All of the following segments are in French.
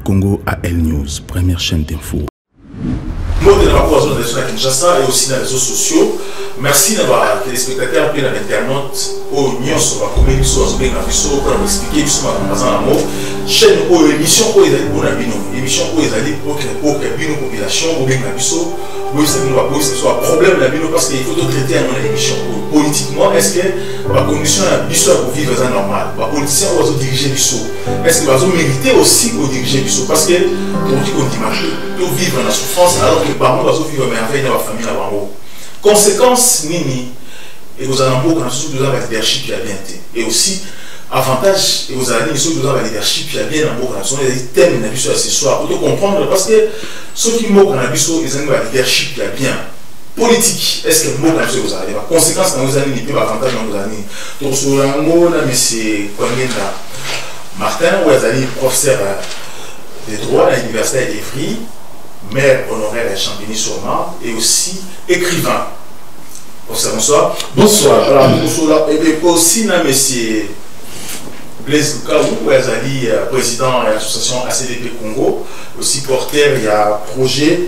Congo à L News, première chaîne d'info. Mot de rapport à la zone de Kinshasa et aussi dans les réseaux sociaux. Merci d'avoir téléspectateurs et l'internaute au Nyon sur la commune sur la Bisso pour nous expliquer sur la mot chaîne ou émission où ils allaient pour la bino émission où ils allaient pour que bino population ou bien la Bisso oui c'est un problème la bino parce qu'il faut traiter dans l'émission politiquement est-ce que la condition la Bisso pour vivre ça normal les politiciens vont diriger Bisso est-ce que vont mériter aussi pour diriger Bisso parce que on dit qu'on imagine tout vivre dans la souffrance alors que par contre vont vivre merveille dans la famille là-bas. Conséquence nini et vous allez beaucoup quand vous avez un leadership qui a bien été et aussi avantage et vous allez vous avez un leadership qui a bien en beaucoup quand les thèmes n'a ce soir pour comprendre parce que ceux qui moquent dans la biso ils ont un leadership qui a bien politique est-ce que moquent dans vous avez conséquence dans vous allez ni avantage dans vous allez donc sur un mot là monsieur Kwangenda Martin ou vous allez professeur de droit à l'université d'Evry maire honoraire à Champigny-sur-Marne et aussi écrivain. Bonsoir. Bonsoir. Alors, bonsoir. Et aussi, monsieur Blaise Lukaou, président de l'association ACDP Congo, aussi porteur, il y a projet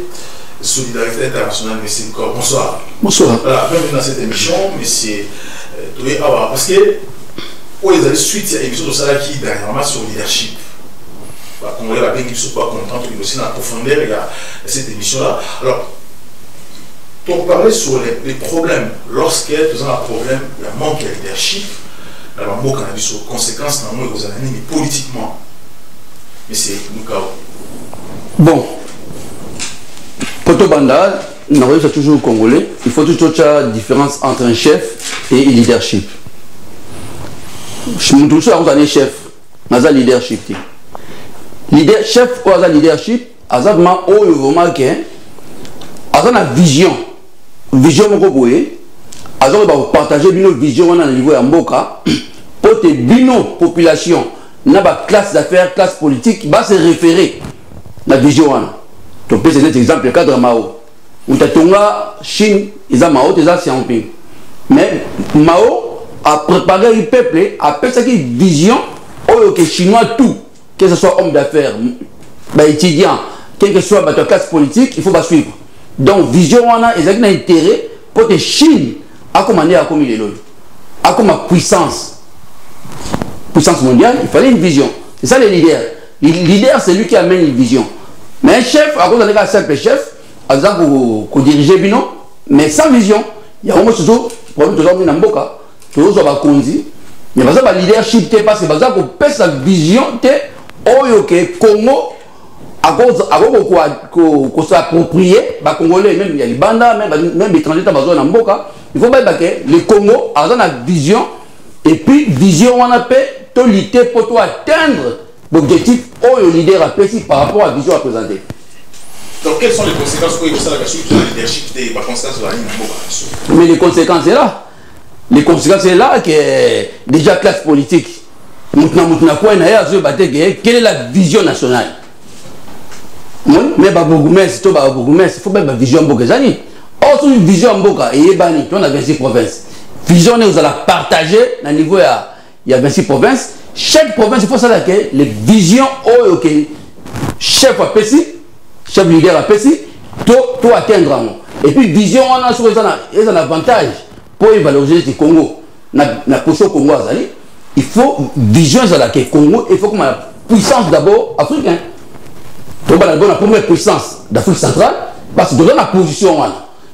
Solidarité Internationale, monsieur Lukaou. Bonsoir. Bonsoir. Voilà, bienvenue dans cette émission, monsieur Toé Awa. Parce que, où ils allaient suite à l'émission de Salaki dernièrement sur le leadership. On va bien qu'ils soient pas contents, mais aussi dans la profondeur, il y a cette émission-là. Alors, pour parler sur les problèmes, lorsqu'il y a un problème, il y a un manque de leadership, il y a un manque de conséquences dans le monde, mais politiquement. Mais c'est le cas. Bon, Poto Banda, nous sommes toujours congolais, il faut toujours la différence entre un chef et un leadership. Je suis toujours un chef, mais un leadership. Chef ou un leadership, azabma o vraiment que azana vision mon boye azaba ba partager bino vision na niveau ya mboka pour te bino population na ba classe d'affaires classe politique ba se référer la vision wana to peut c'est exemple cadre Mao utatonga Chine isa Mao teza Xiaoping mais Mao a préparé le peuple a pensé que vision o que chinois tout que ce soit homme d'affaires, étudiant, quelle que soit la classe politique, il faut pas suivre. Donc, vision, on a un intérêt pour que Chine a commandé à comme il est là. A comme puissance mondiale, il fallait une vision. C'est ça les leaders. Le leader, c'est lui qui amène une vision. Mais un chef, à cause d'un simple chef, à dire qu'on dirige bien, mais sans vision, il y a vraiment toujours problème de l'homme dans toujours sur la conduite. Mais parce que le leadership, parce que qu'on pèse sa vision, Oyo que Congo à cause qu'on s'approprie les Congolais même il y a les bandas même les étrangers dans la mboka il faut pas que le Congo a une vision et puis vision on a fait to lutter pour toi atteindre l'objectif Oyo leader a précis par rapport à la vision à présenter. Donc quelles sont les conséquences pour la question du leadership des conséquences de la mboka? Mais les conséquences c'est là. Les conséquences c'est là que déjà classe politique. Quelle est la vision nationale? Mais il faut même la vision Mbokazani. Or, sur une vision Mboka, on a 26 provinces. Vision, on a partagé à niveau, il y a 26 provinces. Chaque province, il faut savoir que les visions, chef à Pessi, chef leader à Pessi, tout atteindre. Et puis, vision, on a sur un avantage pour valoriser le Congo. La position Congo Azali. Il faut vision à la Congo, il faut comme la puissance d'abord africaine. Donc la première puissance d'Afrique centrale, parce que dans la position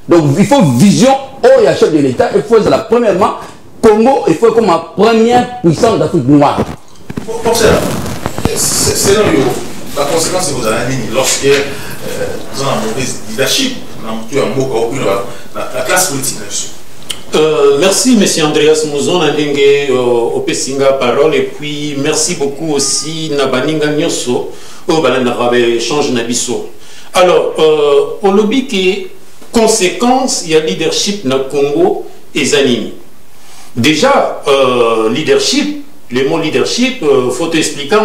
donc il faut vision au chef de l'État, il faut premièrement Congo, il faut comme la première puissance d'Afrique noire. Pour cela, c'est la conséquence que vous avez lorsque vous avez un mauvais leadership, la classe politique là-dessus. Merci M. Andreas Mouzon Ndenge au Pessinga parole et puis merci beaucoup aussi Nabaninga Nyoso au Balanarabe échange Nabiso. Alors on oublie que conséquence il y a leadership dans Congo et Zanini. Déjà leadership, le mot leadership faut expliquer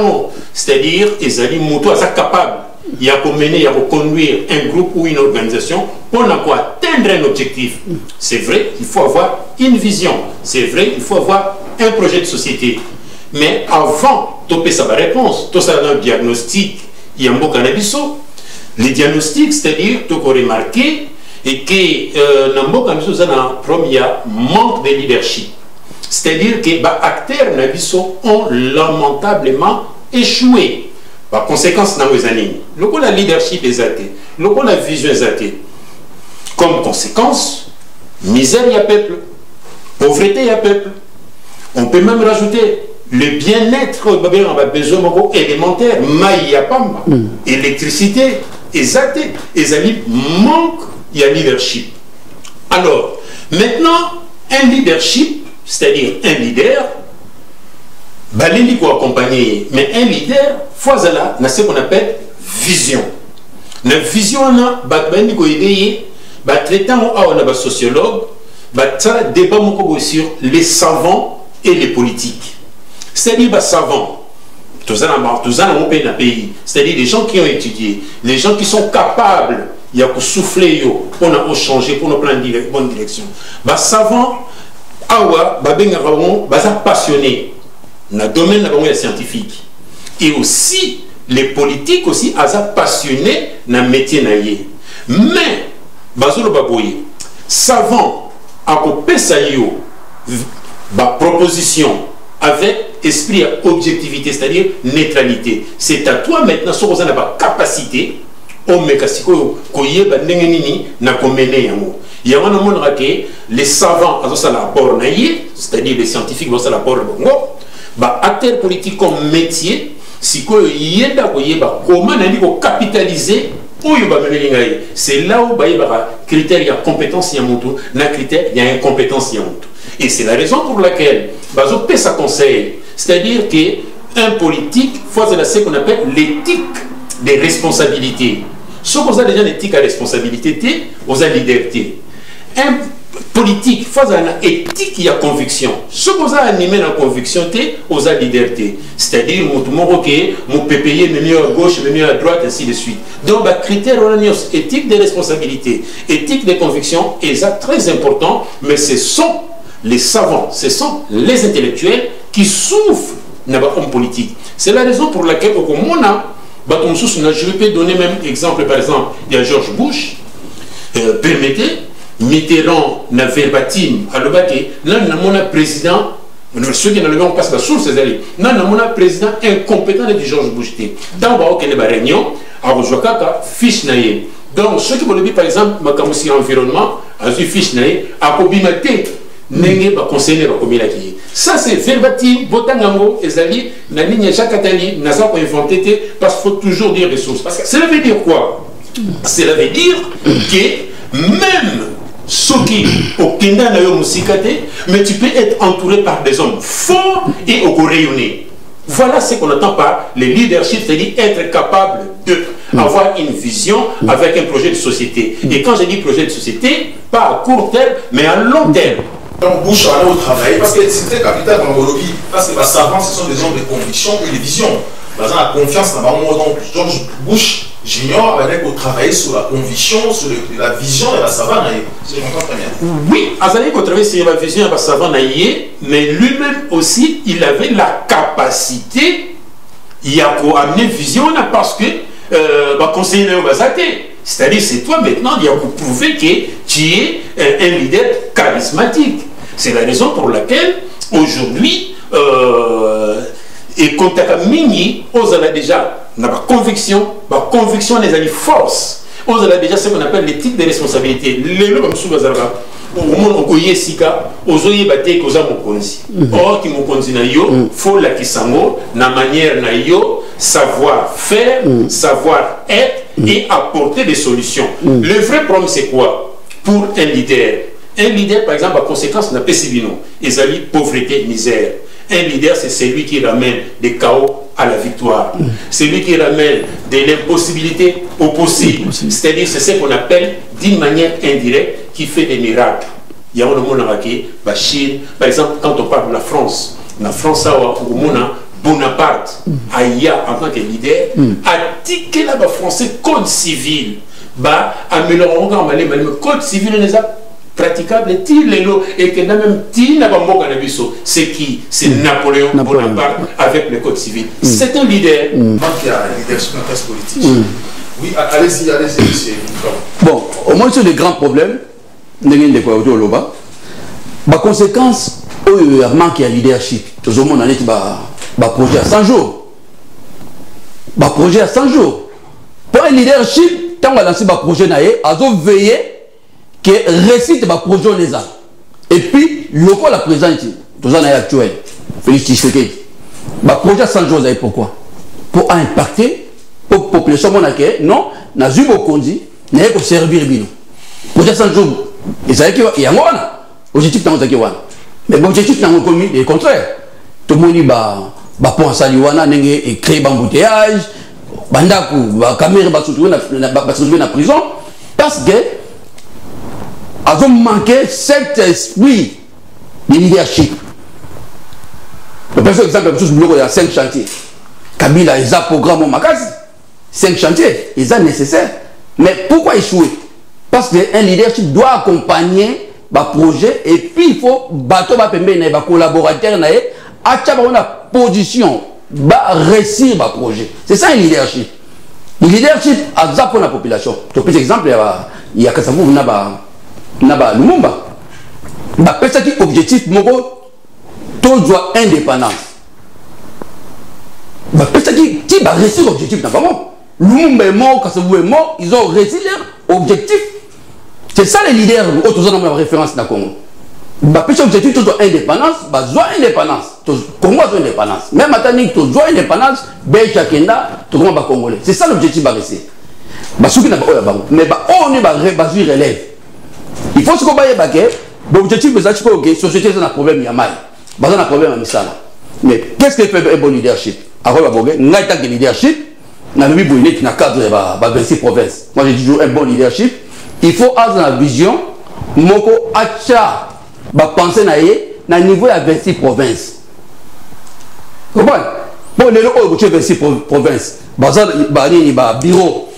c'est-à-dire Ezali Moutou à ça capable il y a pour mener, il y a pour conduire un groupe ou une organisation pour atteindre un objectif. C'est vrai, il faut avoir une vision. C'est vrai, il faut avoir un projet de société. Mais avant de faire sa réponse, tout ça un diagnostic, Yambo Canabiso, les diagnostics, c'est-à-dire, tu as remarqué, et que Nambo Canabiso, il y a manque de leadership. C'est-à-dire que les acteurs Nabiso ont lamentablement échoué. Par conséquence, le leadership est athée, la vision est athée. Comme conséquence, misère, il y a peuple, pauvreté, il y a peuple. On peut même rajouter le bien-être, on a besoin élémentaire, maï, électricité, exact, et manque, il y a leadership. Alors, maintenant, un leadership, c'est-à-dire un leader, il faut accompagner, mais un leader, il faut ce qu'on appelle vision. La vision, il faut aider, traitant, on a sociologue, débat sur les savants et les politiques. C'est-à-dire les savants, tous dans le pays, c'est-à-dire les gens qui ont étudié, les gens qui sont capables, il y a souffler, on a changé pour nous prendre une bonne direction. Les savants, ils sont passionnés dans le domaine scientifique. Et aussi, les politiques aussi, ils sont passionnés dans le métier. Mais, les savants, proposition avec esprit à objectivité, c'est-à-dire neutralité. C'est à toi maintenant, si vous avez la capacité, il y a les savants, c'est-à-dire les scientifiques, acteurs politiques comme métier, si vous comment capitaliser. C'est là où il y a critère, il y a compétence, il y a moto, il y a critère, il y a incompétence, il y a moto. Et c'est la raison pour laquelle Bazo paie sa conseil. C'est-à-dire qu'un politique, il faut ce qu'on appelle l'éthique des responsabilités. Si vous avez déjà l'éthique à responsabilité, vous avez liberté. Un politique, il faut une éthique, il y a conviction. Si vous avez animé la conviction, vous avez liberté. C'est-à-dire, vous pouvez payer mieux à gauche, mieux à droite, ainsi de suite. Donc, le critère éthique des responsabilités, éthique des convictions, est très important, mais ce sont les savants, ce sont les intellectuels qui souffrent dans l'homme politique. C'est la raison pour laquelle, je peux donner même exemple, par exemple, il y a George Bush, permettez, Mitterrand n'a verbatim, alors que là, président, ceux qui n'ont pas la source, c'est-à-dire, là, président incompétent de George Bush. Dans la réunion, à Rojouakaka, fiche naïe. Donc, ceux qui veulent dire, par exemple, ma camouflage environnement, à une fiche naïe, à Kobimate, n'est pas conseiller à Kobilaki. Ça, c'est verbatim, Botangango, Ezali, la ligne Jacques Attali, n'a pas inventé, parce qu'il faut toujours dire des sources. Cela veut dire quoi? Cela veut dire que même ceux qui au Kenda n'a pas mais tu peux être entouré par des hommes forts et au rayonner. Voilà ce qu'on entend par le leadership, c'est-à-dire être capable d'avoir une vision avec un projet de société. Et quand je dis projet de société, pas à court terme, mais à long terme. Donc Bush a allé au travail, parce que c'est très capital dans l'homologie, parce que les savants, ce sont des hommes de conviction et de vision. Par exemple, la confiance dans le monde, donc George Bush Junior avait travaillé sur la conviction, sur la vision de la savane. C'est très bien. Oui, Azali a travaillé sur la vision de la savane, mais lui-même aussi, il avait la capacité, il a amené vision parce que conseiller le Bazaté. C'est-à-dire, c'est toi maintenant, il a prouvé que tu es un leader charismatique. C'est la raison pour laquelle, aujourd'hui, et quand tu as mini, on a déjà la conviction les amis force. On a déjà ce qu'on appelle l'éthique des responsabilités. Les gens comme Soubazarba, au moment où il y a Sika, aux oeufs battés qu'on a mon consi. Or, qui m'ont consi na yo, faut la kisango, na manière na yo, savoir faire, savoir être et apporter des solutions. Le vrai problème, c'est quoi? Pour un leader, par exemple, à conséquence, n'a pas Sibino, ils allaient pauvreté, misère. Un leader, c'est celui qui ramène des chaos à la victoire. C'est lui qui ramène de l'impossibilité au possible. C'est-à-dire, c'est ce qu'on appelle, d'une manière indirecte, qui fait des miracles. Il y a un monde qui la Chine. Par exemple, quand on parle de la France, Bonaparte, Aya, en tant que leader, a tiqué là-bas français code civil. Améliorons le code civil, praticable ti lelo et que même ti n'a pas mboka na biso. C'est qui? C'est Napoléon Bonaparte avec le code civil. C'est un leader. Manque à leadership en classe politique. Oui, allez-y, monsieur. Bon, au moins sur les grands problèmes, la conséquence, il manque de leadership. Tout le monde a dit projet à 100 jours. Projet à 100 jours. Pour un leadership, quand on a lancé le projet, on a veillé que récite le projet les a. Et puis, le quoi la présente, tout ça actuel. Félix Tshisekedi. Le projet à 100 jours, pourquoi? Pour impacter la population, non, on a eu beaucoup de on a servir le projet à 100 jours. Et ça veut dire qu'il y a un objectif dans le mais l'objectif dans le commun est contraire. Tout le monde pense à l'Iwana, créer un embouteillage, la caméra va se trouver dans la prison, parce que ils ont manqué cet esprit de leadership. Je prends exemple, il y a 5 chantiers. Kabila, il a un programme au Makasi. 5 chantiers, ils sont nécessaires. Mais pourquoi échouer? Parce qu'un leadership doit accompagner le projet et puis il faut les collaborateurs à la position réussir le projet. C'est ça un leadership. Le leadership a ça pour la population. Par exemple, il y a Kassavou, il y a Lumumba. Il y a un objectif, tout doit indépendance. Il y a un réussir l'objectif. Lumumba est mort, Kassavou est mort, ils ont réussi leur objectif. C'est ça les leaders, autres ont référence dans le Congo. Parce objectif, tout indépendance, indépendance. Congo a indépendance. Même à Tanik, tout indépendance, Belgique, tout le monde congolais. C'est ça l'objectif de rester. Mais on est relève. Il faut se comparer. L'objectif de la société, c'est un problème, il y a mal. Il y a un problème à Misala. Mais qu'est-ce que fait un bon leadership? Alors, on a un leadership, on a mis un cadre de 26 provinces. Moi, j'ai toujours un bon leadership. Il faut avoir la vision, moko acha, penser na niveau de 26 provinces. Vous comprenez? Bon, les gens qui ont 26 provinces, bureau,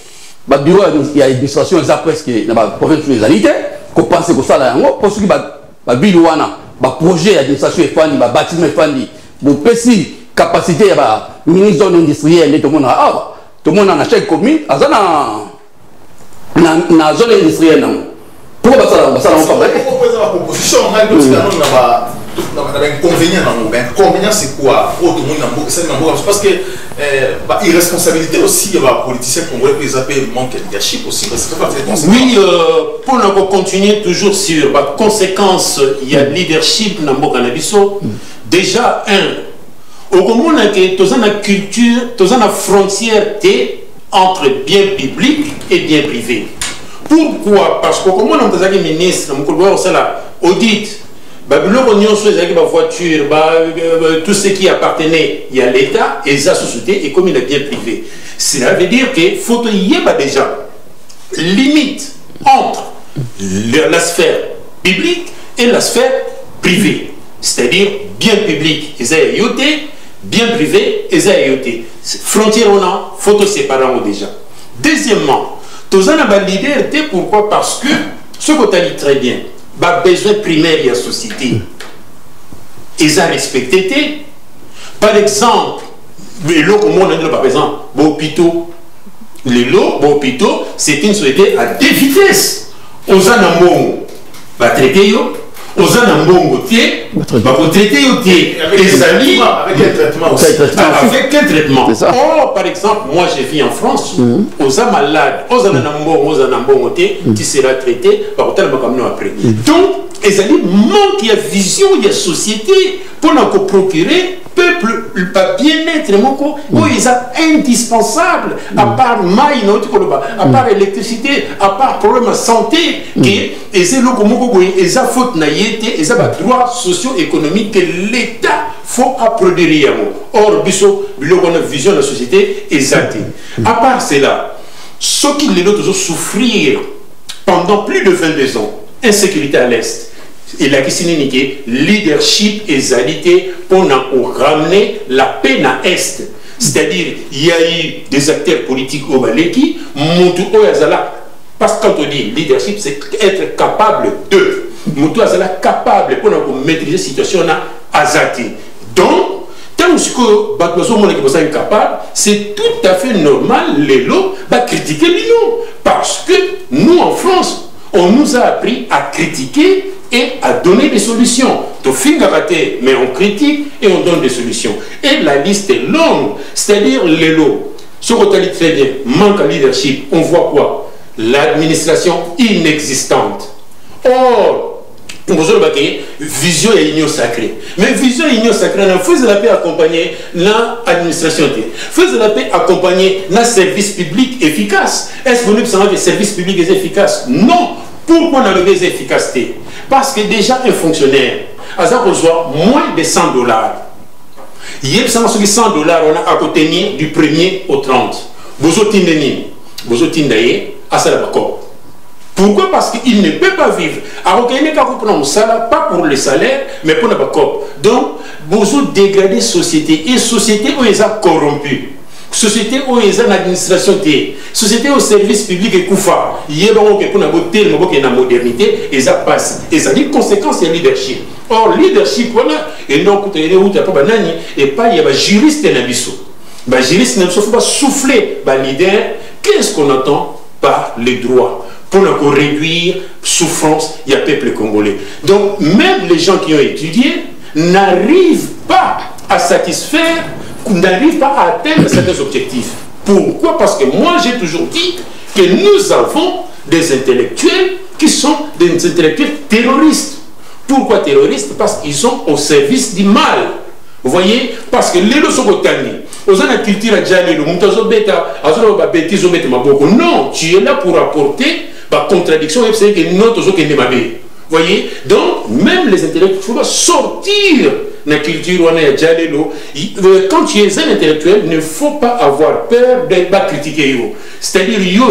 il y a l'administration, il y a presque dans la province de l'égalité, qu'on pense que ça là, pour ceux qui ont bilouana, projet d'administration est fandi, bâtiment est fandi, pour péci capacité, mini zone industrielle, tout le monde a acheté commune, dans la zone industrielle. Pourquoi ça ne va pas la proposition, on a un inconvénient dans le inconvénient, c'est quoi? Parce que irresponsabilité aussi, il y a des politiciens qui appellent manque de leadership aussi. Oui, pour nous continuer toujours sur la conséquence, il y a leadership dans le Canabiso. Déjà, au moment où tu as une culture, tu as une frontière entre bien public et bien privé. Pourquoi? Parce que comme on a des ministres, on audit, voiture, tout ce qui appartenait à l'État et à la société et comme il est bien privé. Cela veut dire qu'il faut qu'il y ait déjà limite entre la sphère publique et la sphère privée. C'est-à-dire bien public, ils ont IoT, bien privé, ils ont IoT. Frontière on a, photo séparant déjà. Deuxièmement, tous en a leader, pourquoi? Parce que ce que tu as dit très bien, besoin primaire de la société, ils ont respecté. Par exemple, les lots comme on a dit par exemple, les hôpitaux, c'est une société à deux vitesses. Aux en va traiter aux en traiter avec quel traitement aussi? Avec quel traitement? Or, par exemple, moi je vis en France, aux en malades, aux en qui sera traité par tel après. Donc, ils ont manque de vision de la société pour nous procurer peuple bien-être, ils sont indispensables, à part maille, à part électricité, à part problème de santé, ils ont faute naïveté, ils ont droits socio-économiques que l'État faut produire. Or, biso, on a vision de la société exacte. À part cela, ceux qui les ont souffrir pendant plus de 22 ans, insécurité à l'Est. Il a signifié leadership et égalité pour ramener la paix à l'Est. C'est-à-dire, il y a eu des acteurs politiques au Baleki, parce que quand on dit leadership, c'est être capable de moto azala capable pour maîtriser la situation na azati. Donc tant que bateau monde qui est incapable, c'est tout à fait normal les lots va critiquer l'Union parce que nous en France on nous a appris à critiquer et à donner des solutions. To finga raté, mais on critique et on donne des solutions. Et la liste est longue, c'est-à-dire les lots. Sur Otali très bien, manque de leadership, on voit quoi? L'administration inexistante. Or, on a vision et union sacrée. Mais vision et union sacrée, on faisait la paix accompagner l'administration. Faisait la paix accompagner un service public efficace. Est-ce que nous avons des services publics efficaces? Non. Pourquoi on a des efficacités? Parce que déjà un fonctionnaire, a reçoit moins de $100. Il y a 100 $, on a à côté du 1er au 30. Vous avez pourquoi? Parce qu'il ne peut pas vivre. Alors qu'il n'est qu'à prendre salaire, pas pour le salaire, mais pour le backup. Donc, vous avez dégradé la société. Et la société où ils ont corrompu. Société où ils ont l'administration. Société au service public et koufa. Il y a une modernité. Ils ont passé. Et ça dit conséquence, c'est leadership. Or, leadership, voilà. Et donc, et pas il y a un juriste dans l'abissou. Le juriste ne faut pas souffler. Le leader, qu'est-ce qu'on entend par les droits? Pour réduire souffrance, il y a peuple congolais. Donc, même les gens qui ont étudié n'arrivent pas à satisfaire, n'arrivent pas à atteindre certains objectifs. Pourquoi? Parce que moi, j'ai toujours dit que nous avons des intellectuels qui sont des intellectuels terroristes. Pourquoi terroristes? Parce qu'ils sont au service du mal. Vous voyez? Parce que les lois sont authentiques. Non, tu es là pour apporter la contradiction et c'est que notre autres qui n'est pas bien. Voyez, donc même les intellectuels, il faut pas sortir de la culture. Quand tu es un intellectuel, il ne faut pas avoir peur de critiquer. C'est-à-dire, il y a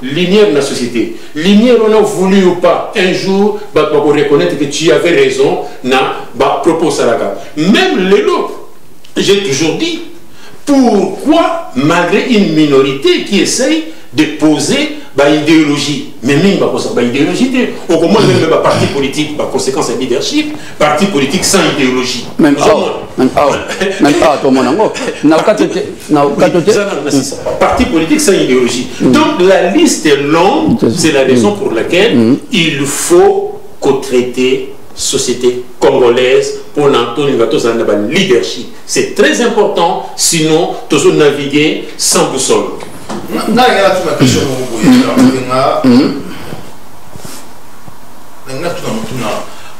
lumière dans la société. Lumière, on a voulu ou pas, un jour, pour reconnaître que tu avais raison dans le propos Saraka. Même les lots, j'ai toujours dit, pourquoi, malgré une minorité qui essaye de poser idéologie, mais même pas idéologie, au moins même le parti politique, par conséquence un leadership, parti politique sans idéologie. Même pas, parti politique sans idéologie. Donc la liste est longue, c'est la raison pour laquelle il faut traiter société congolaise pour l'entendre leadership. C'est très important, sinon tous naviguer sans boussole.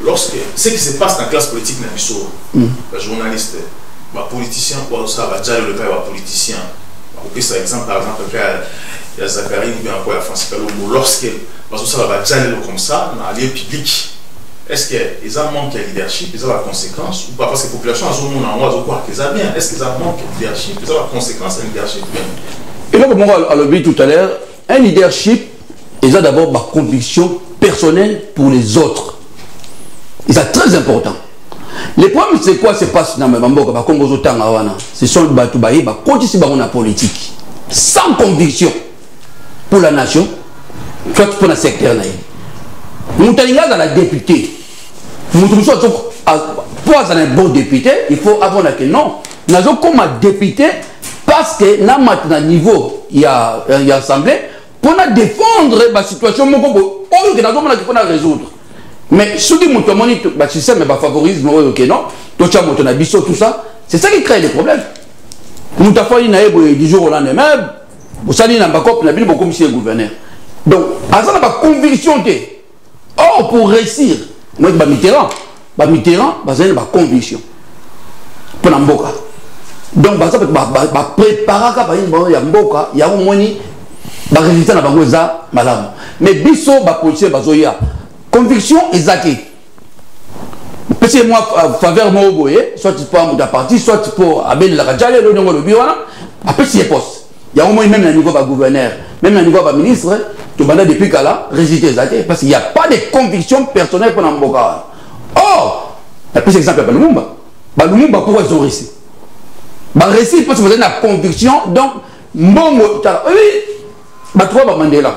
Lorsque ce qui se passe dans la classe politique, les journalistes, les politiciens, le père politicien, par exemple, il y a Zachary ou bien encore Francis Kalombo, lorsque ça va comme ça, dans les lieux publics, est-ce qu'ils ont manqué de leadership, ils ont la conséquence ou pas? Parce que la population a croire qu'ils ont bien. Est-ce qu'ils ont manqué de leadership, ils ont la conséquence de leadership? Et là, comme on l'a dit tout à l'heure, un leadership, ils ont d'abord ma conviction personnelle pour les autres. Et c'est très important. Le problème, c'est quoi? C'est pas dans ce sont les Batoubaï, la politique. Sans conviction pour la nation, soit pour le secteur. Moutalinga dans la députée. Pour être un bon député, il faut avoir que non. Nous avons comme député parce que nous avons un niveau, il y a assemblée, pour défendre la situation, nous avons résoudre. Mais si nous avons un système de favorisme, tout ça, c'est ça qui crée des problèmes. Nous avons fait du jour au lendemain, vous savez, nous avons beaucoup de gouverneur. Donc, à ça, nous avons conviction. Or, pour réussir, moi, Mitterrand, c'est une conviction. Pour l'Amboka. Donc, ça peut préparer il y a au moins des résultats dans le mais biso, policier, conviction exacte. Parce que moi, faveur, moi, soit tu peux avoir parti, soit tu peux avoir la radjale, le bureau, après, c'est poste. Il y a au moins même un niveau de gouverneur, même un niveau de ministre, tu vas depuis qu'à là, résister parce qu'il n'y a pas de conviction personnelle pour l'Amboka. Or, un plus exemple, Lumumba, pourquoi ils ont réussi? Réussi parce que vous avez la conviction, donc, Mbongo, oui, Mandela.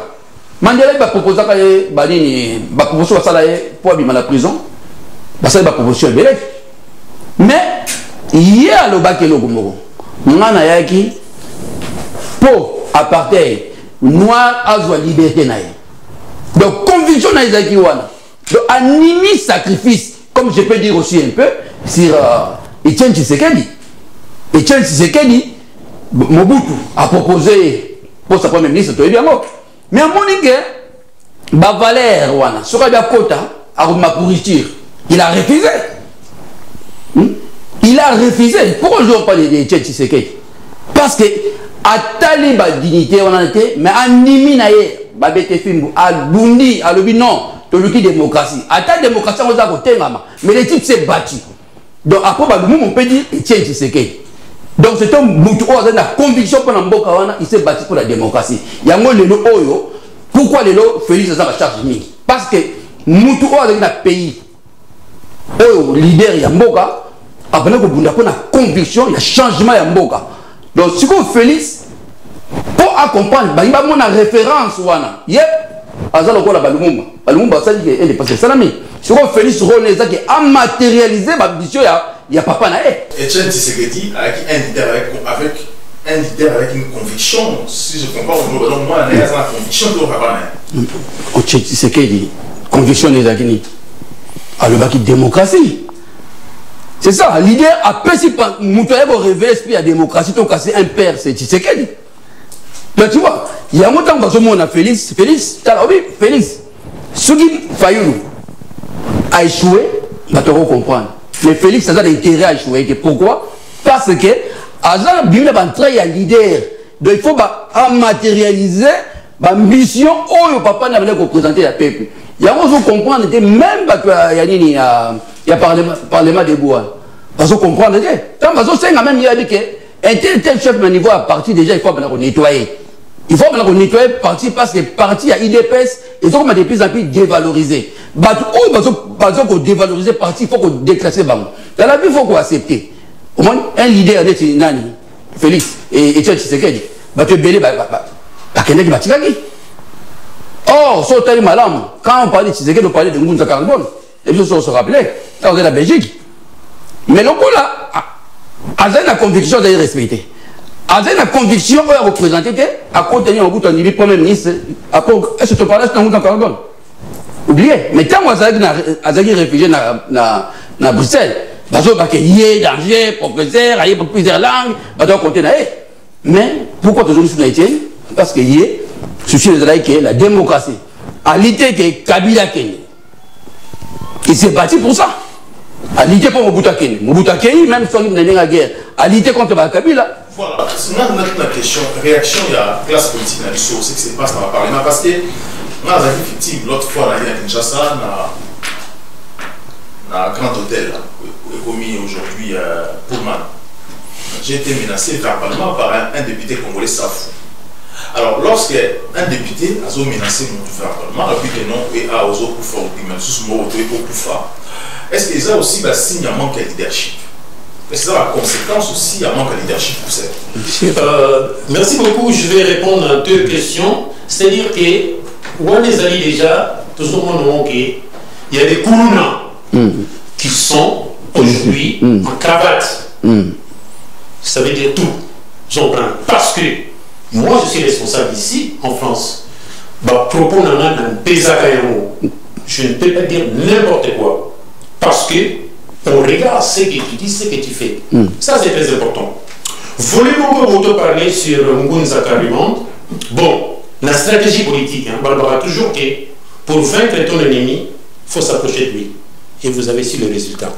Mandela il va proposer va proposer pour abîmer la prison. Ça va proposer mais il y a le bac et le gomoro. On a yaki pour apartheid noir à la liberté naïe. Donc conviction naïe zaki wana. Donc animi sacrifice comme je peux dire aussi un peu sur Etienne Tshisekedi. Etienne Tshisekedi Mobutu a proposé pour sa première ministre to bien mais à Monique ba Valère wana soka ba kota a pourriture. Il a refusé. Il a refusé. Pourquoi je ne parle pas de Etienne Tshisekedi? Parce que à Taliba dignité on a été mais animi naie ba bete fimbu a Bundi a lobi non to luki démocratie. À ta démocratie on a voté mais les types s'est battu. Donc après on peut dire Etienne Tshisekedi. Donc c'est un Moutou qui a la conviction pour Mboka wana il s'est battu pour la démocratie. Il y a le oyo pourquoi les lots Félix a la charge mini parce que Moutou a un pays oyo leader ya Mboka après que bunda pour la conviction il y a changement ya Mboka. Donc si vous Félix pour accompagner il y a une référence wana yep azalo ko la Balumumba ça dit que elle est passée salami si vous Félix René ça qui a matérialisé ma vision il y a papa na Etienne Tshisekedi avec un leader avec une conviction si je comprends donc moi on a la conviction de papa na Etienne Tshisekedi conviction des Akini à le baki démocratie c'est ça leader a principal mutoye pour révéler l'esprit à démocratie donc c'est un père c'est Tshisekedi mais tu vois il y a un temps parce que moi on a Félix ce qui Fayoulou a échoué va te comprendre. Mais Félix a l'intérêt à échouer. Pourquoi? Parce que Azar Bimla va entrer à leader. Donc il faut matérialiser la mission où le papa n'a pas représenté la peuple. Il y a besoin de comprendre que même il y a parlement de bois. Parce que comprendre que quand c'est même il y a dit que un tel chef de niveau à partir déjà il faut nettoyer. Il faut nettoyer parti parce que parti à IDPS ils sont de plus en plus dévalorisés. Parce qu'on dévaloriser parti, il faut qu'on déclasser. Dans la vie, il faut qu'on accepte. Au moins, un leader de Nani, Félix et Etienne Tshisekedi, tu es belé, oh, sur tel malam, quand on parlait de Tshisekedi, on parlait de Ngunza Carbone. Et puis, on se rappelait, quand on est la Belgique. Mais le coup là, Azen a conviction d'aller respecter. Azen a conviction de représenter, à contenir un bout de premier ministre, est-ce que tu parlais de Ngunza Carbone? Oubliez, mais tant que Azaki réfugié dans Bruxelles, il y a danger, professeur, il y a plusieurs langues, il y a compter. Mais pourquoi toujours sur Haïtien? Parce qu'il y a souci de la démocratie. À l'idée que Kabila Kenya, il s'est battu pour ça. À l'idée pour Mobutu Kenya. Mobutu Kenya, même si on est dans la guerre, à l'idée contre Kabila. Voilà, c'est une question, réaction, il y a la classe politique dans ce qui se passe dans le Parlement, parce que on a effectivement l'autre fois là, il y a Kinshasa, dans un grand hôtel commis aujourd'hui Pullman. J'ai été menacé verbalement par un député congolais Safou. Alors, lorsqu'un député a menacé verbalement, puis que non, et a osé pour faire ou même sous mot pour faire, est-ce que ça aussi un signe de manque de leadership? Est-ce que ça a la conséquence aussi à manque de leadership pour ça? Merci beaucoup. Je vais répondre à deux questions. C'est-à-dire que on les a dit déjà, toujours il y a des Kourouna qui sont aujourd'hui en cravate. Ça veut dire tout. J'en prends. Parce que moi, je suis responsable ici, en France. Propos je ne peux pas dire n'importe quoi. Parce que on regarde ce que tu dis, ce que tu fais. Ça, c'est très important. Voulez-vous parler sur Ngunza Karbone? Bon. La stratégie politique, Barbara, toujours que pour vaincre ton ennemi, il faut s'approcher de lui. Et vous avez su le résultat.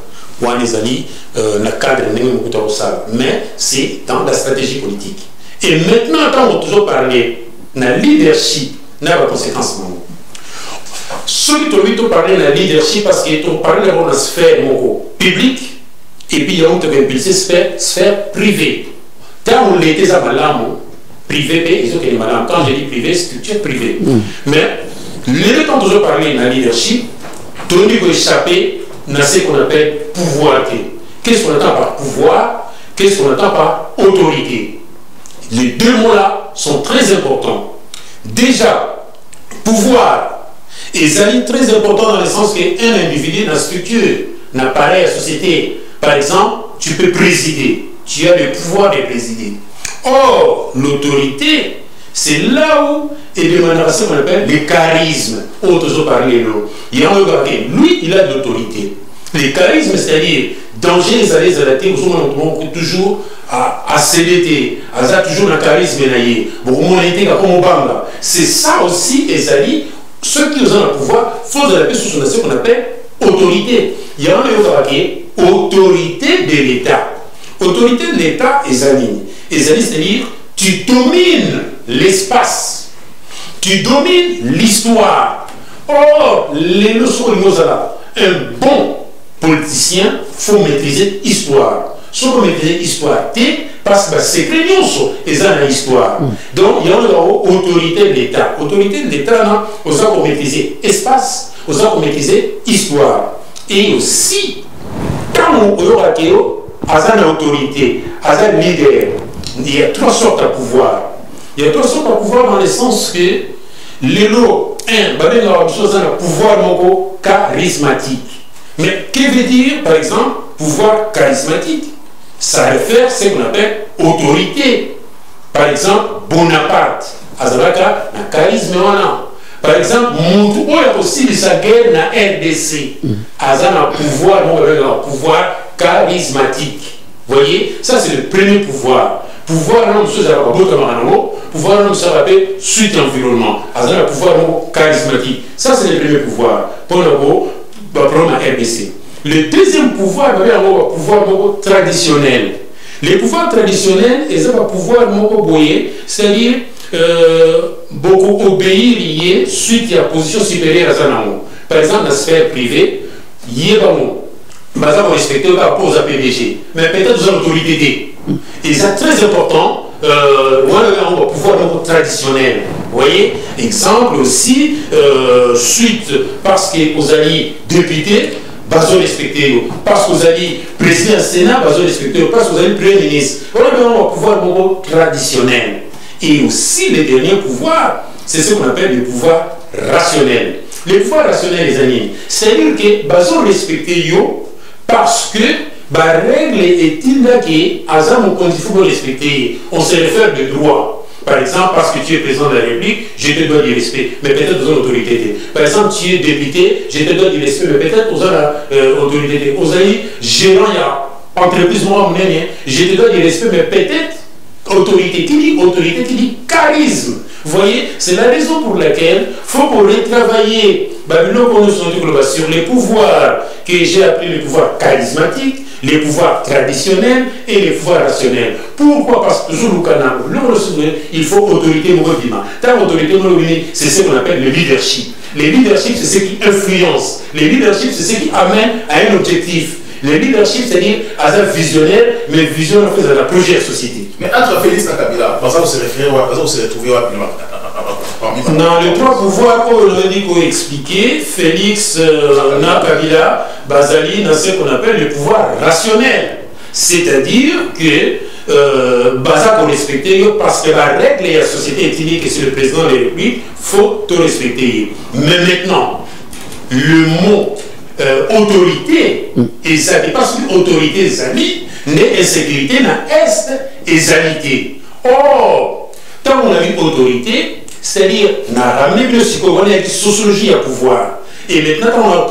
Mais c'est dans la stratégie politique. Et maintenant, quand on toujours parler de la leadership, n'a pas de conséquence. Ceux qui ont parlé de la leadership, parce qu'ils ont parlé de la sphère publique, et puis ils ont impulsé sphère privée. Quand on était à Malam, privé, ils ont été malades. Quand je dis privé, structure privée. Mais les gens ont toujours parlé de la leadership, tenu pour échapper à ce qu'on appelle pouvoir. Qu'est-ce qu'on entend par pouvoir? Qu'est-ce qu'on entend par autorité? Les deux mots-là sont très importants. Déjà, pouvoir. Et ça est très important dans le sens qu'un individu, dans la structure, n'apparaît à la société. Par exemple, tu peux présider. Tu as le pouvoir de présider. Or, l'autorité, c'est là où il demande ce qu'on appelle le charisme. Autres ont parlé, il y a un gars lui, il a de l'autorité. Le charisme, c'est-à-dire, danger, les allées, toujours à CDT, à toujours le charisme, c'est ça aussi, Ezali. Ceux qui ont le pouvoir, il faut appeler sous ce qu'on appelle autorité. Il y a un autorité de l'État. Autorité de l'État, Ezali, c'est-à-dire, tu domines l'espace, tu domines l'histoire. Or, les leçons, un bon politicien, il faut maîtriser l'histoire. Si on maîtrise l'histoire, parce que c'est crédible, et ça, l'histoire. Donc, il y a une autorité de l'État. Autorité de l'État, on a maîtriser l'espace, on a maîtriser l'histoire. Et aussi, quand on aura une autorité, un leader, il y a trois sortes de pouvoir. Il y a trois sortes de pouvoir dans le sens que l'élo, un pouvoir charismatique. Mais que veut dire, par exemple, pouvoir charismatique? Ça réfère à ce qu'on appelle autorité. Par exemple, Bonaparte, Azalaka, un charisme. Par exemple, Moutou, il y a aussi sa guerre dans RDC. Azalaka, un pouvoir charismatique. Vous voyez, ça c'est le premier pouvoir. Pouvoir, pouvoir, ça s'appelle suite environnement. Azalaka, pouvoir charismatique. Ça c'est le premier pouvoir. Pour la RDC. Le deuxième pouvoir, c'est un pouvoir traditionnel. Les pouvoirs traditionnels, c'est un pouvoir c'est-à-dire beaucoup obéir suite à la position supérieure à Zanamo. Par exemple, dans la sphère privée, il y a respecter la pose à PDG, mais peut-être dans l'autorité. Et c'est très important. Un pouvoir traditionnel. Vous voyez, exemple aussi, suite parce que vous allez député, vous respecter, parce que vous allez président du Sénat, vous respecter, parce que vous allez premier ministre. Voilà un pouvoir traditionnel. Et aussi, le dernier pouvoir, c'est ce qu'on appelle le pouvoir rationnel. Le pouvoir rationnel, les amis, c'est-à-dire que vous respecter parce que la règle est-il là qu'il faut respecter. On se réfère de droit. Par exemple, parce que tu es président de la République, je te dois du respect, mais peut-être aux autorités. Par exemple, tu es député, je te dois du respect, mais peut-être aux autorités. Aux amis, gérant, il y a entreprise, moi, je te dois du respect, mais peut-être autorité. Tu dis charisme. Vous voyez, c'est la raison pour laquelle il faut retravailler sur les pouvoirs que j'ai appelés les pouvoirs charismatiques, les pouvoirs traditionnels et les pouvoirs rationnels. Pourquoi? Parce que toujours il faut autorité mouvement. Tant autorité mouvement, c'est ce qu'on appelle le leadership. Le leadership, c'est ce qui influence. Le leadership, c'est ce qui amène à un objectif. Le leadership, c'est-à-dire à un visionnaire, mais vision en fait à la projet de société. Mais entre Félix et Kabila, par exemple, vous se référez, vous se retrouvez dans les trois pouvoirs qu'on a expliqué, Félix, Kabila, Bazali, dans ce qu'on appelle le pouvoir rationnel. C'est-à-dire que Baza pour respecter, parce que la règle et la société est dit que c'est le président de la République, il faut te respecter. Mais maintenant, le mot autorité, et ça dépasse l'autorité des amis, n'est insécurité, n'a est exalité. Or, tant qu'on a vu autorité, c'est-à-dire, on a ramené le psychologie avec sociologie à pouvoir. Et maintenant, on a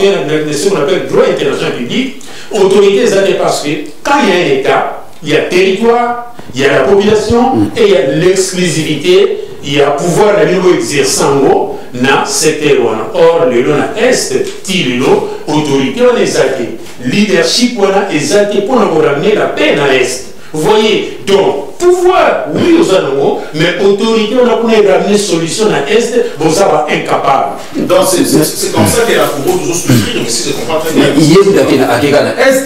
ce qu'on appelle droit international public, autorité, c'est parce que quand il y a un État, il y a territoire, il y a la population et il y a l'exclusivité, il y a pouvoir de nouveau exercer en haut, dans secteur. Or, le long est, tilo, autorité, on est exalté. Leadership, on a exalté pour nous ramener la paix dans l'Est. Vous voyez, donc, pouvoir, oui, aux animaux, mais autorité, on a pour ramener solution à l'Est, vous ça va incapable. Donc, c'est comme ça qu'elle a pour toujours souffrir, mais si je comprends très bien. Il y a à l'Est.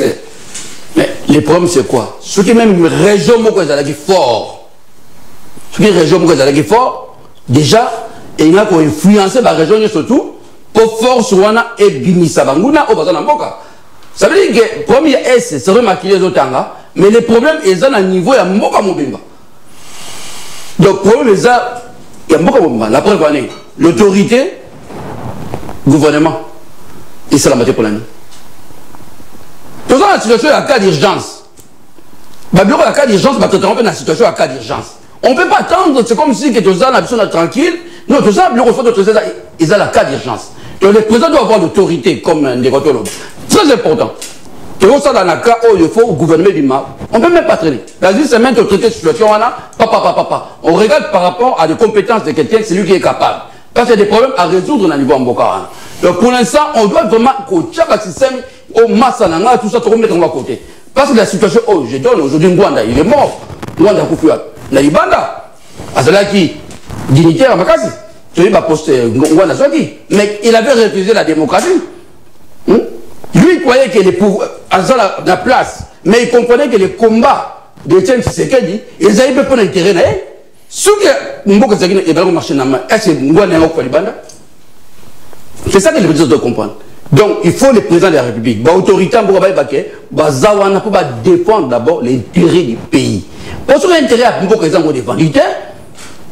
Mais le problème, c'est quoi? Ce qui est même région, moi, qui fort. Ce qui est région, moi, qui fort, déjà, il y a pour influencer la région, surtout, pour force, on a ébimisa, banguna, au bazar n'amboka. Ça veut dire que, premier S, c'est remarqué les autres, mais le problème est à niveau de Mboka Mobimba. Donc, le problème est à Mboka Mobimba. La preuve, l'autorité, gouvernement et c'est la matière pour l'année. Tout ça, la situation est en cas d'urgence. Le bureau en cas d'urgence, va traiter dans la situation en cas d'urgence. On ne peut pas attendre, c'est comme si tout ça, la personne est tranquille. Non, tout ça, le bureau faut de ça, ils ont la cas d'urgence. Donc, le président doit avoir l'autorité comme un dérogatoire. Très important. Et au sein d'un cas où il faut gouverner du mal, on ne peut même pas traiter. Vas-y, c'est même de traiter cette situation, on regarde par rapport à des compétences de quelqu'un, c'est lui qui est capable. Parce qu'il y a des problèmes à résoudre dans le niveau Mboka. Donc pour l'instant, on doit vraiment coacher le système au Massananga, tout ça, tout remettre à côté. Parce que la situation, oh, je donne aujourd'hui Ngwanda, il est mort. Ngwanda Koufoua. Naïbanda, Azalaki, dignitaire à Makasi. Tu vas poster Ngwanda Swati. Mais il avait refusé la démocratie. Lui, il croyait qu'il est pour la place, mais il comprenait que les combats de Tien Tshisekedi, ils avaient peu d'intérêt. Ce que Mboka Zagine est dans le marché, est-ce que Ngwanda est au Libanda? C'est ça que les présidents doivent comprendre. Donc, il faut le président de la République, l'autorité pour défendre d'abord l'intérêt du pays. Parce que l'intérêt à Mboka Zagine défendre,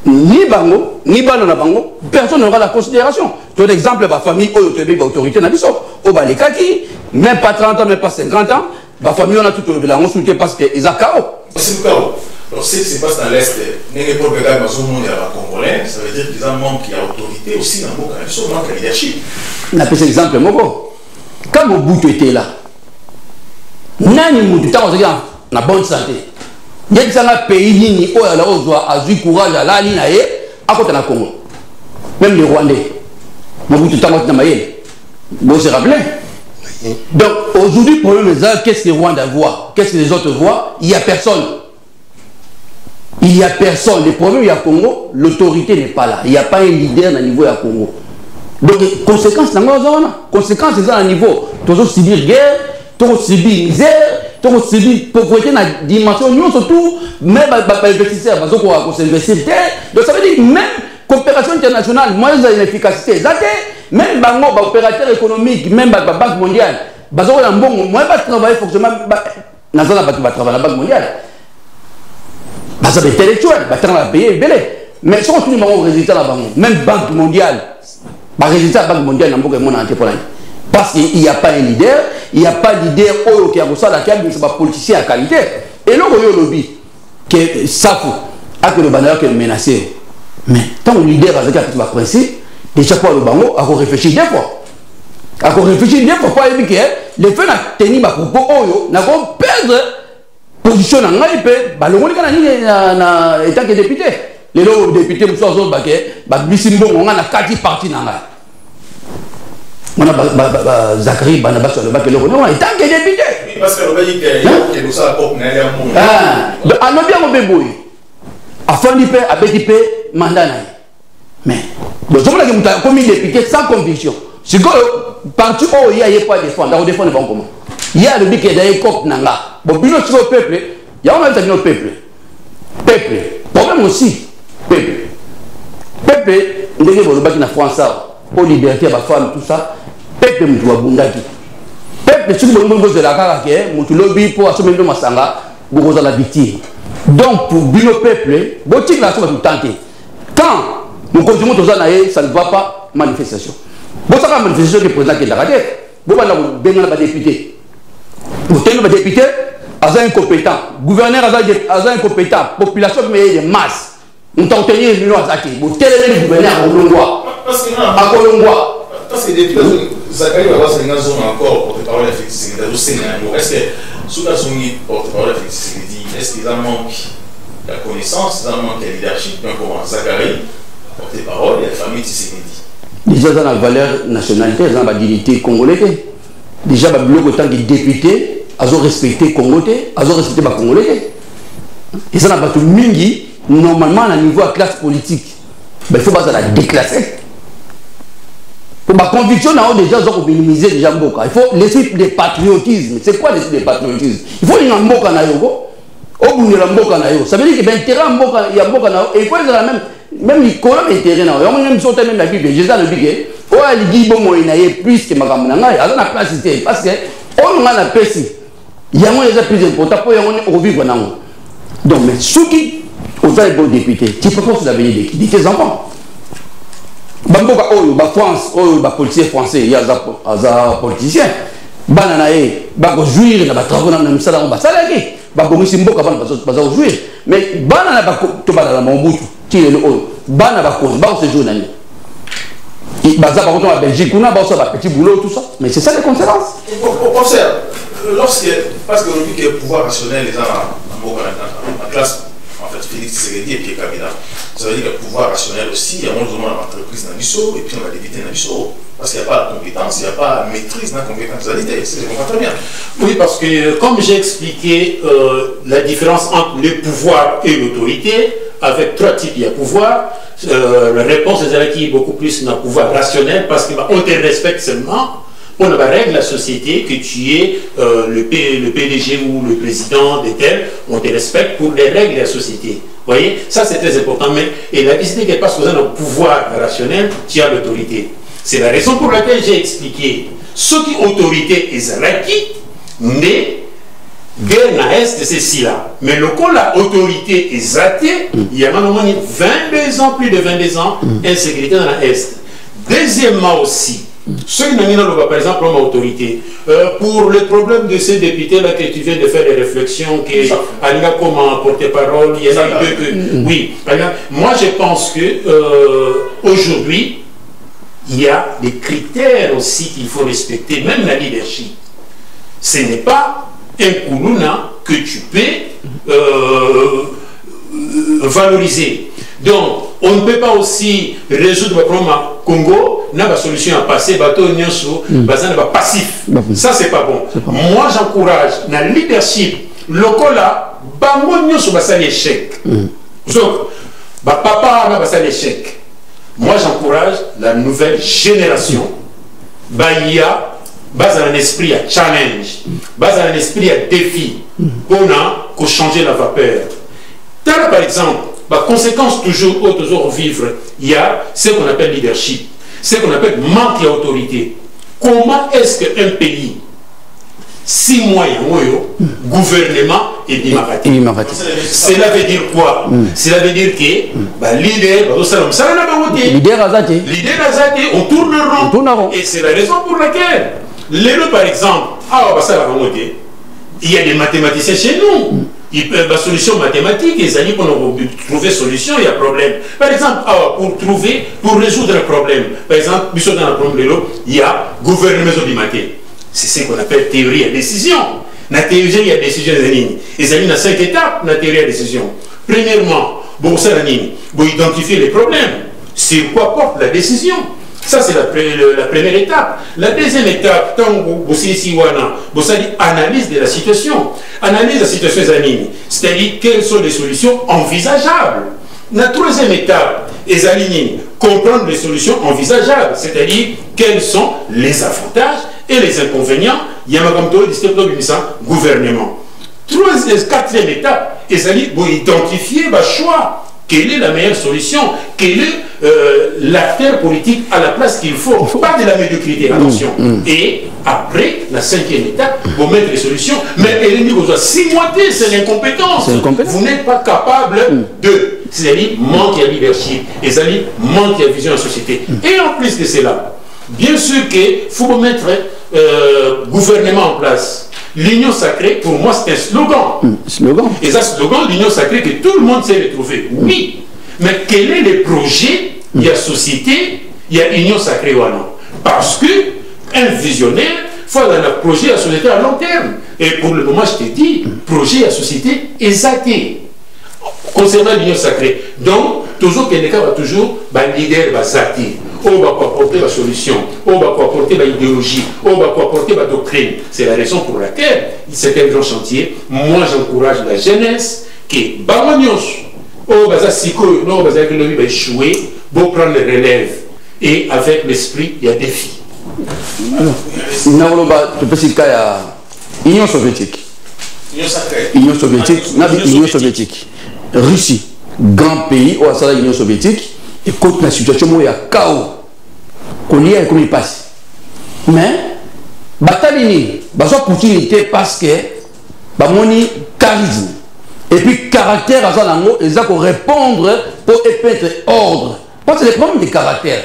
ni Bango, ni Banana Bango, personne n'aura la considération. Ton exemple, la famille, l'autorité, les kaki, même pas 30 ans, même pas 50 ans, la famille, on a tout la consulté parce qu'ils ont chaos. C'est le chaos. Alors, ce qui se passe dans l'Est, Congolais, ça veut dire qu'ils ont un manque d'autorité aussi dans le monde, ils ont un manque de leadership. On appelle cet exemple, Moko. Quand Mobutu était là, Nani Mobutu, on a bonne santé. Il y a un pays qui a eu courage à la ligne à côté de la Congo. Même les Rwandais. Mobutu Tamaye. Vous vous rappelez? Donc aujourd'hui, le problème est qu'est-ce que les Rwandais voient? Qu'est-ce que les autres voient? Il n'y a personne. Il n'y a personne. Le problème, il y a Congo, l'autorité n'est pas là. Il n'y a pas un leader au niveau de Congo. Donc, conséquences, conséquences, c'est à niveau. Toujours subir guerre, toujours subir misère, toujours subir pauvreté dans la dimension, nous surtout, même les investisseurs, parce qu'on s'investit. Donc, ça veut dire même coopération internationale, moins d'efficacité. Même les opérateurs économiques, même la Banque mondiale, moi, je ne travaille forcément dans la Banque mondiale. C'est intellectuel, on va payer. Mais si on trouve un résultat là-bas, même Banque mondiale, le résultat de la Banque mondiale, parce qu'il n'y a pas un leader, il n'y a pas de leader qui a un politicien à qualité. Et là, il y a un lobby que ça fout, que le bannière est menacé. Mais tant que le leader a un principe, déjà pour le bango, il faut réfléchir deux fois. Il faut réfléchir deux fois pour éviter que les faits n'ont tenu ma propos, n'a pas perdre position dans l'AIP, le étant que député. Les députés, nous sommes on a 4 partis dans la. On a Zachary Banaba sur le bac, étant que député. Parce que le nous sommes à l'objet, afin d'y payer, avec d'y payer, mandat. Mais, le jour où on a commis député sans conviction, c'est que parti où il y a pas de défendre, on défend le bon comment. Il y a le but qui est d'ailleurs cop nanga. Bon, bien sûr, le peuple, il y a un autre peuple. Peuple, problème aussi, peuple. Peuple, on dit que le bac na France, pour liberté, la femme, tout ça. Peuple, on doit bundaki. Peuple, si vous voulez de la caractère, on lobby pour assumer le masanga, vous avez la victime. Donc, pour bien le peuple, vous tirez la chose tout tenter. Quand nous continuons tout ça, ça ne va pas manifestation. Vous savez la manifestation qui est président qui est la vous allez vous député. Vous tenez le député, vous êtes incompétent. Gouverneur, vous êtes incompétent. Population, mais il y a des masses. Vous avez obtenu les millions d'attaques. Vous tenez le gouverneur à Colombois. À Colombois. Parce que les députés, Zachary va avoir une zone encore porte-parole de Félix Tshisekedi au Sénat. Est-ce que, sous la zone porte-parole de Félix Tshisekedi, est-ce qu'il y a un manque de connaissance, il y a un manque de leadership, comme Zachary, porte-parole et la famille Tshisekedi? Déjà, dans la valeur nationalité, dans la dignité congolaise. Déjà, en tant que député, ils ont respecté les Congolais, ils ont respecté les Congolais. Et ça n'a pas tout mingi, normalement, à niveau de la classe politique, il faut pas la déclasser. Pour ma conviction, déjà, ils ont minimisé déjà Mboka. Il faut laisser le patriotisme. C'est quoi laisser le patriotisme? Il faut dire Mboka na yo. Au bout de la Mboka na yo. Ça veut dire qu'il y a intérêt à Mboka, il y a Mboka na yo. Et il faut dire la même les colons intérêt na yo. On même sauté même la Bible. Jésus le dit que oh il dit bon moi il y a plus que ma gamme na ngai. Alors na place parce que on a la pesi. Il y a moins de plus important pour y on revivre na yo. Donc mais ceux qui ont fait bon député, tu peux pas l'avenir de tes enfants. bamboka oyo ba France oyo ba policier français ya za politicien bana na ye ba ko jouir na ba travaux na misala ba salaki ba bongisi mboka bana baza jouir mais bana na ba to bana na Mobutu ti le oyo bana ba ko ba se jouer na ni baza par contre en Belgique on a ba ça ba petit boulot tout ça mais c'est ça les conséquences. Professeur, lorsque parce que aujourd'hui que le pouvoir rationnel est en classe en fait Félix Tshisekedi et Pierre Kabila, ça veut dire que le pouvoir rationnel aussi, il y a moins de l'entreprise dans l'ISO et puis on va l'éviter dans l'ISO parce qu'il n'y a pas la compétence, il n'y a pas la maîtrise de la compétentialité, c'est comprends très bien. Oui, parce que comme j'ai expliqué la différence entre le pouvoir et l'autorité, avec trois types de pouvoir, la réponse est beaucoup plus dans le pouvoir rationnel parce qu'on te respecte seulement. On règle la société que tu es le PDG ou le président de tel, on te respecte pour les règles de la société. Vous voyez, ça c'est très important. Mais et la décision n'est pas dans le pouvoir rationnel, tu as l'autorité. C'est la raison pour laquelle j'ai expliqué ce qui autorité est Zalaki, mais guerre na est c'est ceci-là. Mais le coup la autorité est Zaté, il y a maintenant 22 ans, plus de 22 ans, insécurité dans l'Est. Deuxièmement aussi, ceux qui n'ont pas, par exemple, l'homme autorité, pour le problème de ces députés-là que tu viens de faire des réflexions, que Alina comment porte-parole, il y en a deux que... Oui, moi je pense que aujourd'hui, il y a des critères aussi qu'il faut respecter, même la leadership. Ce n'est pas un koulouna que tu peux valoriser. Donc, on ne peut pas aussi résoudre le problème au Congo, n'a pas solution à passer, bateau nyonso, bazan pas passif. Ça c'est pas bon. Moi j'encourage la leadership locola, bango nyonso basa l'échec. Donc, papa n'a pas l'échec. Moi j'encourage la nouvelle génération. Il y a un esprit à challenge, un esprit à défi, pour changer la vapeur. Tel par exemple, la conséquence toujours vivre, il y a ce qu'on appelle leadership, ce qu'on appelle manque d'autorité. Comment est-ce qu'un pays, 6 mois, gouvernement et bimarati. Cela veut dire quoi? Cela veut dire que leader, on tourne rond. Et c'est la raison pour laquelle, par exemple, il y a des mathématiciens chez nous. La solution mathématique, ils ont dit qu'on a trouvé solution, il y a problème. Par exemple, pour résoudre un problème, par exemple, il y a gouvernement de mathé. C'est ce qu'on appelle théorie à décision. La théorie à décision, ils ont 5 étapes dans la théorie à décision. Premièrement, vous identifier les problèmes. Sur quoi porte la décision? Ça, c'est la première étape. La deuxième étape, vous analyse de la situation. Analyse de la situation, c'est-à-dire quelles sont les solutions envisageables. La troisième étape, comprendre les solutions envisageables, c'est-à-dire quels sont les avantages et les inconvénients. Il y a un gouvernement. Quatrième étape, vous identifier le choix. Quelle est la meilleure solution? Quel est l'acteur politique à la place qu'il faut? Pas de la médiocrité, attention. Et après, la cinquième étape, vous mettre les solutions. Mais elle dit que vous avez 6 mois, c'est l'incompétence. Vous n'êtes pas capable de. C'est-à-dire, manque de leadership. Et c'est-à-dire, manque de vision de la société. Et en plus de cela, bien sûr qu'il faut mettre gouvernement en place. L'union sacrée, pour moi, c'est un slogan. Et ça, slogan, l'union sacrée, que tout le monde s'est retrouvé. Oui. Mais quel est le projet? Il y a société, il y a union sacrée ou non? Parce qu'un visionnaire, il faut avoir un projet à société à long terme. Et pour le moment, je te dis, projet à société exacté. Concernant l'union sacrée. Donc, toujours, quelqu'un va toujours, leader va s'acter. On va apporter la solution, on va apporter l'idéologie, on va apporter la doctrine. C'est la raison pour laquelle c'est un grand chantier. Moi, j'encourage la jeunesse qui va échouer, pour prendre le relève. Et avec l'esprit, il y a défi. Union soviétique. Union soviétique. Union soviétique. Russie, grand pays, où a l'Union soviétique. Et contre la situation où il y a chaos, qu'on y a comme il passe. Mais, Batalini, opportunité parce que, Bamoni, charisme, et puis caractère à Zanango, ils ont répondre pour épêtre ordre. Parce que c'est le problème du caractère.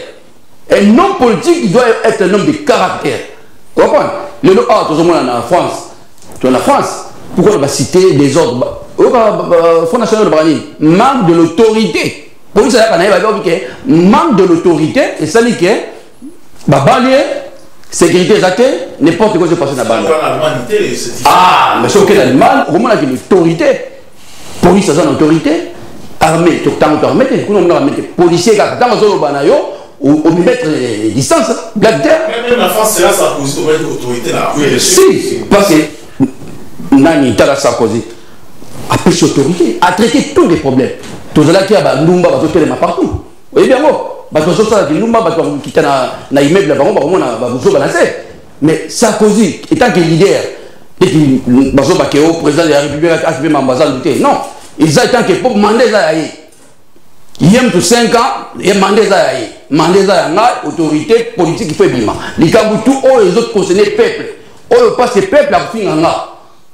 Un homme politique, il doit être un homme de caractère. Vous comprenez? Le tout le monde en France. Tu es en France. Pourquoi on va citer des ordres? Front National de Brani, manque de l'autorité. Pour ça, manque de l'autorité, et ça dit que, sécurité exacte, n'importe quoi se passe dans la bande. Ah, mais c'est que l'animal, au moment où il y a l'autorité, police, c'est une autorité, armée, tout le temps, armée, policier, quand on veut mettre les distances, Black Terre. Même en France, c'est là Sarkozy, on va être autorité là. Si, parce que Nani, Tala Sarkozy, a pris autorité, a traité tous les problèmes. Tout cela qui a Lumba, partout. Vous voyez bien, parce que ça, Lumba, qui est dans l'immeuble, mais Sarkozy, étant que leader, président de la République, non, ils ont été que pour demander ça. Il y a 5 ans, il y a demandé autorité politique qui fait bien. Les les autres concernés peuple. On passe le peuple à finir.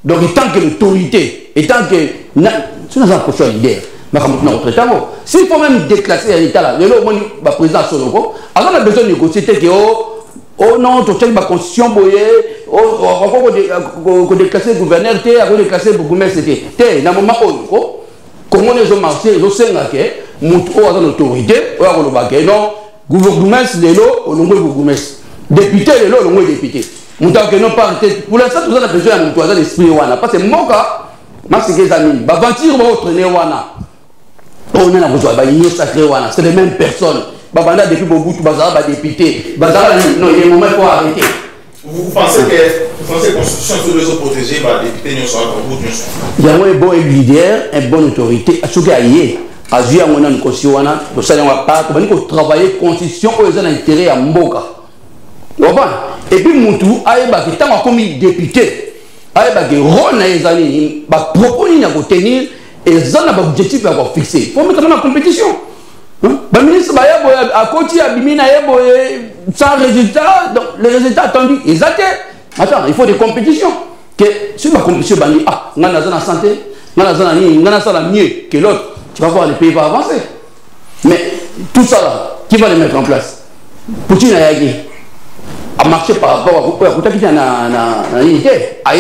Donc, tant que l'autorité, et tant que. C'est une approche leader. S'il faut même déclasser l'État là, le président Sonoko, alors on a besoin de négocier que oh non, tu as une constitution boyée, on déclasser le gouverneur, on déclasser le bourgmestre, dans le moment où comment les gens marchent, ils ont 5 ans, ils ont l'autorité, ils ont l'autorité, non, gouvernement, les lots, on a gouvernement, député, les lots, on a député. Pour l'instant, tout ça a besoin d'un toit d'esprit, parce que mon cas, c'est que les amis, Bavantir va entraîner Wana. On a besoin de sacré Wana, c'est les mêmes personnes. Babanda depuis beaucoup de bazar, député. Bazar, non, il y a un moment pour arrêter. Vous pensez que la Constitution doit se protéger par les députés, il y a un bon leader, une bonne autorité. À ce qu'il y a, à jouer à mon constitution, nous allons travailler la Constitution où ils ont intérêt à Mboka. Et puis, Moutou, il y a comme député. Il y a rôle dans les années, il propose à tenir et ils ont un objectif à fixer. Il faut mettre dans la compétition. Le ministre à côté sans résultat, donc les résultats attendus, ils attendent. Attends, il faut des compétitions. Que sur la compétition, on a la santé, on a la mieux que l'autre. Tu vas voir les pays vont avancer. Mais tout ça là, qui va les mettre en place? Poutine a marché par rapport à ce qui est dans l'unité, à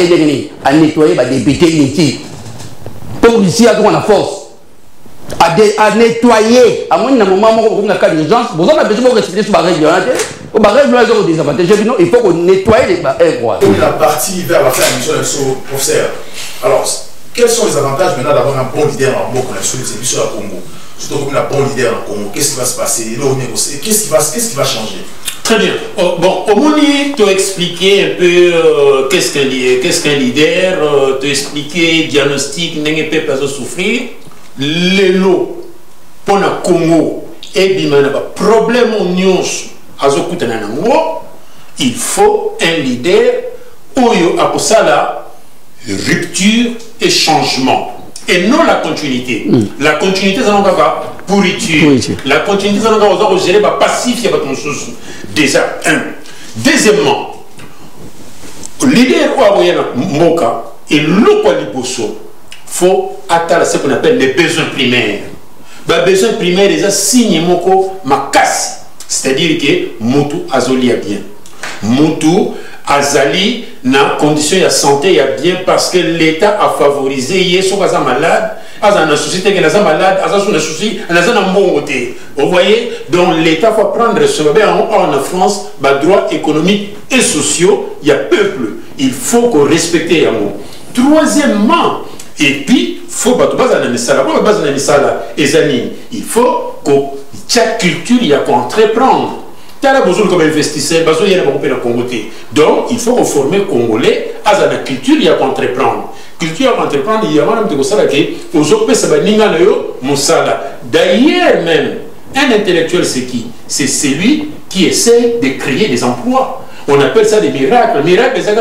nettoyer les députés inutiles. Pour ici, à la force. À nettoyer, à moins d'un moment où on a cas d'urgence, vous avez besoin de respecter sur la règle. Il faut qu'on nettoie les voies. La partie vers la fin de la mission de professeur. Alors, quels sont les avantages maintenant d'avoir un bon leader en Congo, sur les émissions à Congo? Surtout comme un bon leader en Congo, qu'est-ce qui va se passer? Qu'est-ce qui va changer? Très bien. Bon, au moins, tu as expliqué un peu qu'est-ce qu'un leader, tu as expliqué diagnostic, n'est pas à souffrir. Les lots pour le Congo et bien problème il faut un leader où il y a la rupture et changement et non la continuité. La continuité c'est pas pourriture. La continuité c'est pas gérer passif il y a pas chose déjà un. Deuxièmement, leader ou a moka et le qualiboso faut atteindre ce qu'on appelle les besoins primaires. Les besoins primaires, déjà, signe ma casse. C'est-à-dire que Moutou Azoli a bien. Moutou Azali, dans condition de santé, il a bien parce que l'État a favorisé. Il est malade, il a un souci, il a malade, il a un souci, il a un bon côté. Vous voyez? Donc l'État faut prendre ce en France, droits économiques et sociaux, il y a peuple. Il faut qu'on respecte les mots. Troisièmement, et puis, il faut que il faut que chaque culture y a qu'on entreprendre. Tu as besoin comme investisseur, donc il faut former les Congolais à la culture y a qu'on entreprendre. Culture à entreprendre, il y a même des choses d'ailleurs même, un intellectuel c'est qui? C'est celui qui essaie de créer des emplois. On appelle ça des miracles. Miracles, c'est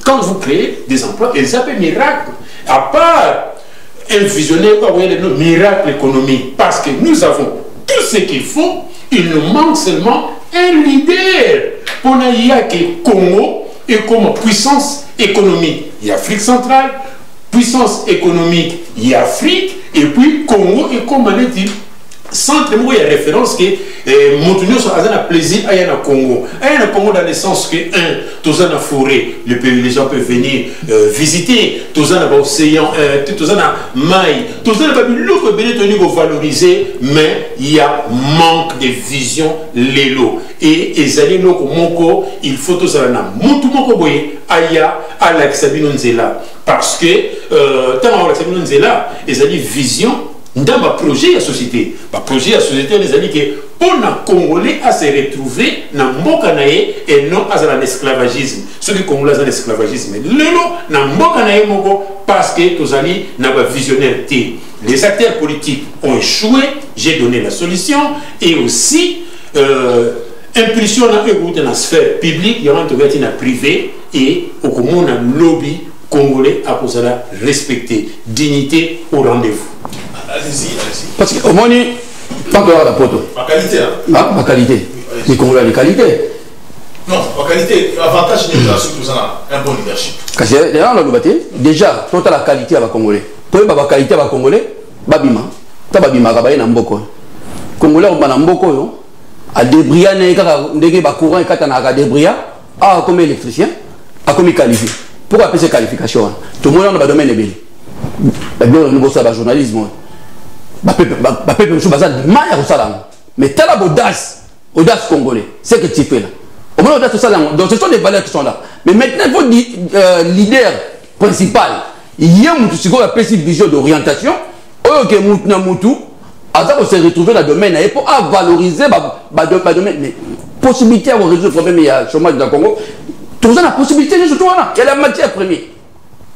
quand vous créez des emplois, ils s'appellent miracles. À part un visionnaire, le miracle économique, parce que nous avons tout ce qu'il faut, il nous manque seulement un leader. Pour qu'il y a que Congo et comme puissance économique, il y a Afrique centrale, puissance économique, il y a Afrique, et puis Congo et comme on dit centre moi il y a référence que Montunio a un plaisir à y Congo. À Congo dans le sens que tous en forêt, les gens peuvent venir visiter, tous en océan, tous en maille, tous en l'eau que valoriser, mais il y a manque de vision l'élo. Et ezali loko moko il faut tous en mutu moko boye aya Alex Sabino Nzela parce que tant Alex Sabino Nzela ezali vision dans ma projet à société. Ma projet à société, les amis, que pour les Congolais à se retrouver dans Mbokanaye et non à l'esclavagisme. Ceux qui Congolais à l'esclavagisme, le dans Mbokanaye parce que tous allés n'ont pas visionnaire. Les acteurs politiques ont échoué, j'ai donné la solution et aussi impulsion dans la sphère publique, il y aura une privée et au commun un lobby congolais à cause de la respecter, dignité au rendez-vous. Allez-y. Parce que au moins, pas que la photo. Ma qualité, hein? Ah, ma qualité. Les Congolais, les qualités. Non, ma qualité, avantage de nous un bon leadership. Parce que déjà, quand la qualité à la Congolais, pour la qualité à la Congolais, Babima, Tababima, Kabaye Namboko. Congolais, on a Namboko, à débria, n'est pas courant et katana à débria, à comme électricien, à comme qualifié. Pourquoi appeler ces qualifications? Tout le monde dans le domaine est bien. Le journalisme. Mais tu as l'audace congolais, c'est que tu fais là. Au moins, donc ce sont des valeurs qui sont là. Mais maintenant, il faut dire leader principal. Il y a une vision d'orientation. Ok, Moutou, avant de se retrouver dans le domaine, pour valoriser le domaine. Mais possibilité de résoudre le problème, il y a le chômage dans le Congo. Tout ça, la possibilité, surtout, il y a la matière première.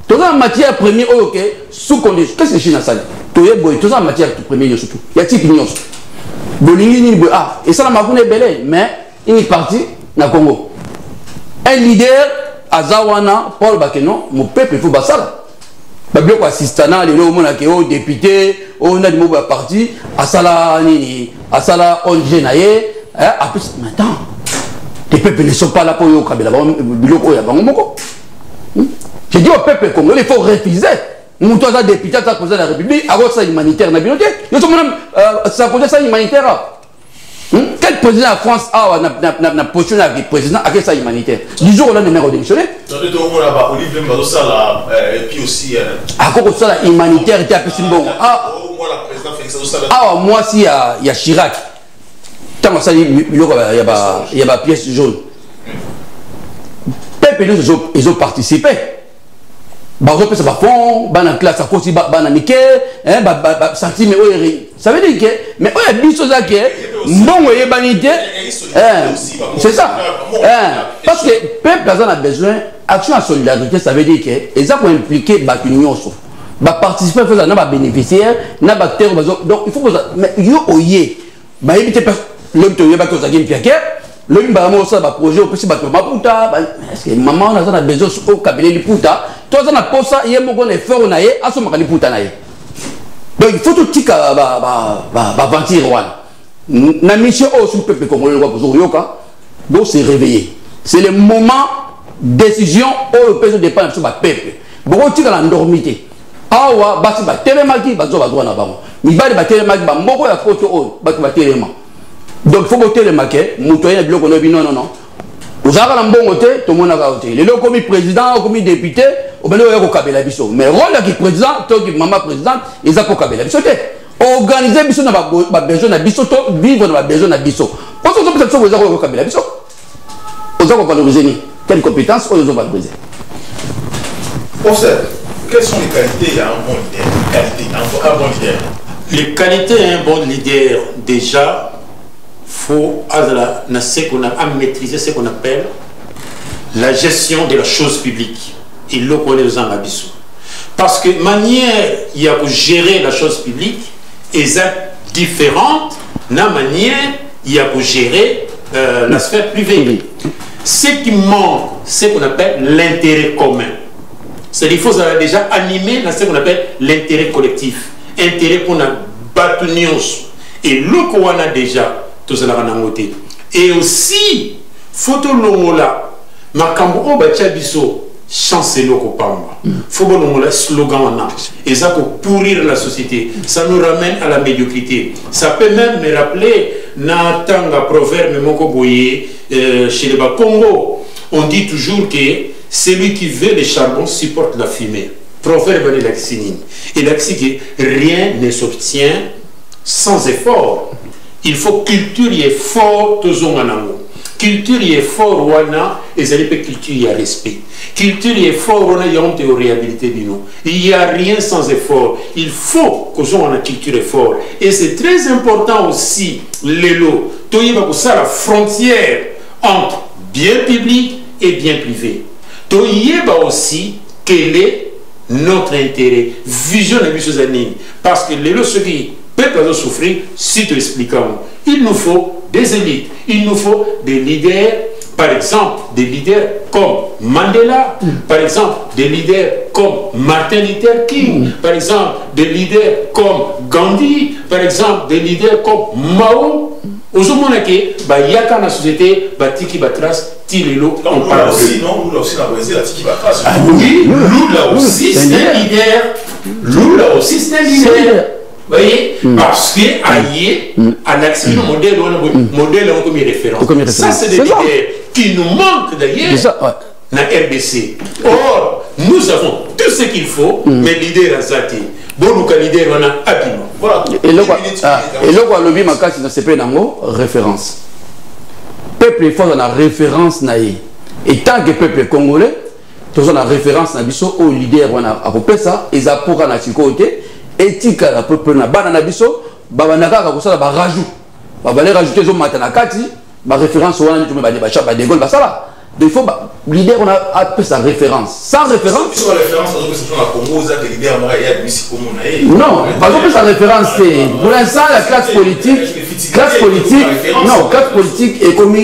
Tout ça, la matière première, ok, sous condition. Qu'est-ce que c'est dans ça? Tout ça, la matière première, surtout. Il y a type d'union. Et ça, la magoune est belle, mais il est parti dans le Congo. Un leader, Azawana, Paul Bakeno, mon peuple, il faut ça. Babio assistant, les gens député, on a des mots parti, Asala ONG naye, après, maintenant, les peuples ne sont pas là pour y j'ai dit au peuple congolais, il faut refuser. Nous sommes députés de la République, à cause de l'humanitaire. Nous sommes ça humanitaire. Quel président de France a positionné le président avec ça humanitaire? Du jour où on a numéro démissionné. Et puis aussi. À cause de ça, humanitaire était appelé bon. Ah, moi, si il y a Chirac, tant que ça, il y a ma pièce jaune. Peuple, ils ont participé. Ça va fond, la classe, ça aussi, ça veut dire que, mais il y a des choses qui c'est ça. Parce que le peuple a besoin d'action en solidarité, ça veut dire que les gens vont impliquer l'union, participer à faire bénéficiaires, donc il faut que mais il y a l'homme le projet au petit bateau maputa est-ce que maman a besoin au cabinet du puta toi ça n'a pas ça il y a mon effort naé à son mari puta naé donc il faut tout tika ba ventir roi na mission au sous peuple congolais pour yoka donc c'est réveiller c'est le moment décision au peuple dépend sur ba peuple beaucoup tika la normité awa basi ba telemaki ba zo ba droit na bango mi ba ba telemaki ba mboko ya photo o ba telema. Donc il faut voter les maquets, moutoyer les blocs, non. Vous avez un bon côté, tout le monde a voté. Les gens comme président, comme député, au moins il y a Kabila Bisso. Mais le rôle de président, tant que maman présidente, ils ont Kabila Bisso. Organiser Bisso n'a pas besoin de Bisso, vivre n'a pas besoin de Bisso. Parce que vous avez Kabila Bisso. Vous avez valoriser quelles compétences vous avez valorisé. Quelles sont les qualités d'un bon leader? Un bon leader. Les qualités d'un bon leader, déjà, faut maîtriser ce qu'on appelle la gestion de la chose publique. Il le connaît aux Ambabissou. Parce que manière il y a pour gérer la chose publique est différente de la manière il y a pour gérer la sphère privée. Ce qui manque, c'est ce qu'on appelle l'intérêt commun. C'est-à-dire qu'il faut déjà animer ce qu'on appelle l'intérêt collectif. Intérêt qu'on a battu. Et le qu'on a déjà tout cela va noter. Et aussi, photo longola, makambo o bacha biso, chancelo Kopamba. Faut bon le slogan là. Et ça pour pourrir la société. Ça nous ramène à la médiocrité. Ça peut même me rappeler Natanga proverbe Moko Boye chez les Congo. On dit toujours que celui qui veut le charbon supporte la fumée. Proverbe de l'Axinine. Et l'Axi que rien ne s'obtient sans effort. Il faut culture et effort tous en amour. Culture et effort wana et ça dépend culture et respect. Culture et effort wana y a honte aux réhabilité du nom. Il n'y a rien sans effort. Il faut que nous ayons culture et effort. Et c'est très important aussi l'élo. Tu y vas la frontière entre bien public et bien privé. Tu y vas aussi quel est notre intérêt. Vision de choses années. Parce que l'élo ce qui peuple a souffrir, si tu expliques, il nous faut des élites, il nous faut des leaders, par exemple des leaders comme Mandela, par exemple des leaders comme Martin Luther King, par exemple des leaders comme Gandhi, par exemple des leaders comme Mao. Aujourd'hui, il y a la société, Tiki Batras, Tilelo, on parle aussi. Non, nous aussi, on a Brésil, Tiki Batras. Oui, Lula aussi, c'est un leader. Lula aussi, c'est un leader. Vous voyez, parce que à l'accident modèle, on a comme référence. Ça, c'est des leaders qui nous manquent d'ailleurs dans la RDC. Or, nous avons tout ce qu'il faut, mais leader à Zati. Bon, nous, leader, on a habilement. Voilà. Et là, quoi, lobby makasi na CP nango référence. Peuple fort dans la référence naïe. Et tant que peuple congolais, tous on a référence na biso au leader on a apopé ça, et ça pour na côté. Éthique à peuple na bana biso babanaka ka kosala ba rajout ba les rajouter zo matana kati ba référence wana tu me ba ba de gol ba sala il faut leader on a appelé sa référence sans référence sur la référence on a Congo ça que leader moi il y a musique comme on a non pas que sa référence c'est pour l'instant la classe politique non classe politique est comme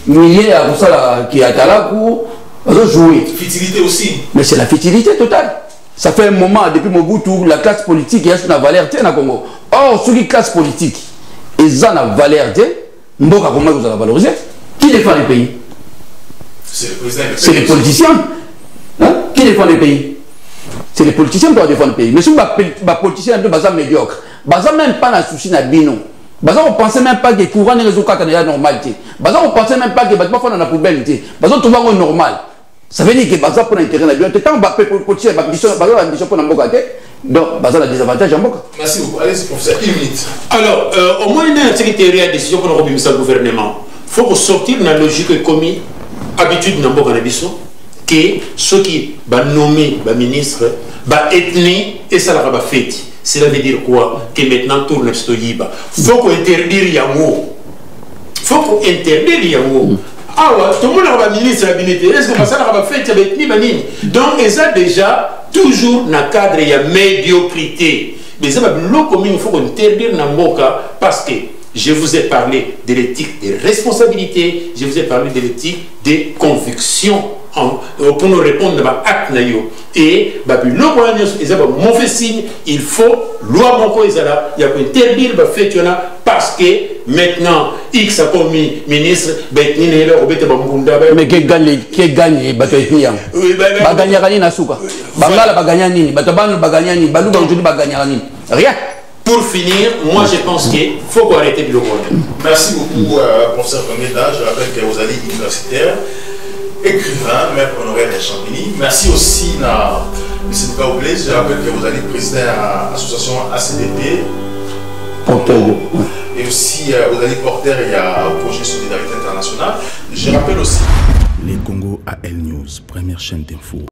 millier à kosala qui a talaku ba jouer futilité aussi mais c'est la futilité totale. Ça fait un moment, depuis Mobutu, la classe politique est une valeur au Congo. Or, ceux qui classe politique, ils ont une valeur, comment vous allez valoriser? Qui défend les pays? C'est les politiciens. Hein? Qui défend les pays? C'est les politiciens qui doivent défendre le pays. Mais si vous êtes politicien, vous êtes médiocre. Vous n'avez même pas de souci dans bino. Vous ne pensez même pas que les courants ne sont pas normalité. Vous ne pensez même pas que les gens sont dans la poubelle. Vous ne trouvez pas normal. Ça veut dire que Baza pour l'intérêt de l'Union, tant que pour ambition pour Namboka, donc Baza a des avantages en Namboka. Merci beaucoup. Allez-y, professeur, une minute. Alors, au moins, il y a une sécurité de décision pour le gouvernement. Il faut sortir de la logique commis, habitude de Namboka Nabiso, que ceux qui sont nommés ministres, ethnie et ça va faire. Cela veut dire quoi? Que maintenant, tourne le stoïba. Il faut qu'on interdire Yango. Il faut qu'on interdire Yango. Ah ouais, tout le monde a un ministre à l'habilité. Est-ce que ça va faire avec Nibanini? Donc, ils ont déjà toujours dans le cadre de médiocrité. Mais ça va comme il faut qu'on interdire dans le Moka parce que je vous ai parlé de l'éthique des responsabilités, je vous ai parlé de l'éthique des convictions pour nous répondre à l'acte. Et ils ont un mauvais signe, il faut loi Moko Ezala, il y a qu'on interdire parce que maintenant, X a commis ministre, mais qui gagne, rien. Pour finir, moi je pense qu'il faut arrêter de le voir. Merci beaucoup, professeur Kameda. Je rappelle que vous allez universitaire, écrivain, maître honoraire de Champigny. Merci aussi à M. Kaoublaise. Je rappelle que vous allez présider l'association ACDP. Et aussi, vous allez porter au projet Solidarité Internationale. Je rappelle aussi. Les Congo AL News, première chaîne d'info.